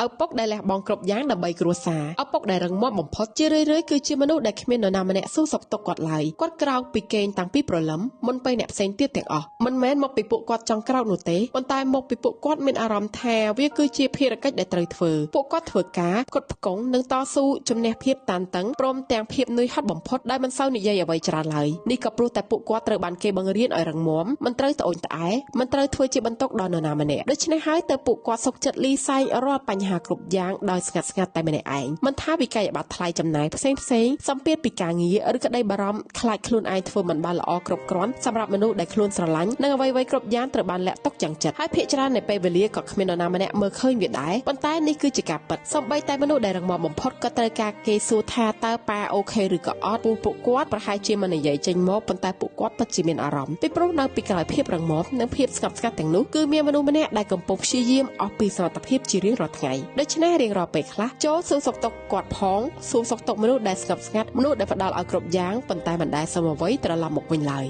ឪពុកដែលលះបង់គ្រប់យ៉ាងដើម្បីគ្រួសារឪពុកដែលរឹងមាំបំផុតជារឿយៗគឺជាមនុស្សដែលគ្មាននរណាម្នាក់សួរសុខទុក្ខគាត់ឡើយគាត់ក្រោកពីគេងតាំងពីព្រលឹមមុនពេលអ្នកផ្សេងទៀតទាំងអស់មិនមែនមកពីពួកគាត់ចង់ក្រោកនោះទេប៉ុន្តែមកពីពួកគាត់មានអារម្មណ៍ថាវាគឺជាភារកិច្ចដែលត្រូវធ្វើពួកគាត់ធ្វើការផ្គត់ផ្គង់និងតស៊ូជំនះភាពតានតឹងព្រមទាំងភាពនឿយហត់បំផុតដែលមិនសូវនិយាយអ្វីច្រើនឡើយនេះក៏ព្រោះតែពួកគាត់ត្រូវបានគេបង្រៀនឲ្យរឹងមាំមិនត្រូវត្អូញត្អែមិនត្រូវធ្វើជាបន្ទុកដល់នរណាម្នាក់ដូច្នេះហើយទៅពួកគាត់សុខចិត្តលីសែងរាល់បញ្ហាគ្រប់យ៉ាងដោយស្ងាត់តែម្នាក់ឯងមិនថាវិក័យប័ត្រថ្លៃចំណាយផ្សេងសម្ពាធពីការងារឬក្តីបារម្ភខ្លាចខ្លួនឯងធ្វើមិនបានល្អគ្រប់គ្រាន់សម្រាប់មនុស្សដែលខ្លួនស្រឡាញ់និងអ្វីៗគ្រប់យ៉ាងត្រូវបានលាក់ទុកយ៉ាងចិត្តហើយភាគច្រើននៃពេលវេលាក៏គ្មាននរណាម្នាក់មើលឃើញវាដែរប៉ុន្តែនេះគឺជាការពិតសូម្បីតែមនុស្សដែលរឹងមាំបំផុតក៏ត្រូវការគេសួរថាតើប៉ាអូខេឬក៏អត់ពួកគាត់ប្រហែលជាមិននិយាយចេញមកប៉ុន្តែពួកគាត់ពិតជាមានអារម្មណ៍ពីព្រោះនៅពីក្រោយភាពរឹងមាំនិងភាពស្ងប់ស្ងាត់ទាំងនោះគឺមានមនុស្សម្នាក់ដែលកំពុងព្យាយាមអស់ពីសមត្ថភាពជារៀងរាល់ថ្ងៃដូច្នេះរៀងរាល់ពេលខ្លះចូលសួរសុខទុក្ខគាត់ផងសួរសុខទុក្ខមនុស្សដែលស្ងប់ស្ងាត់មនុស្សដែលផ្ដល់ឲ្យគ្រប់យ៉ាងប៉ុន្តែមិនដែលសុំអ្វីត្រឡប់មកវិញឡើយ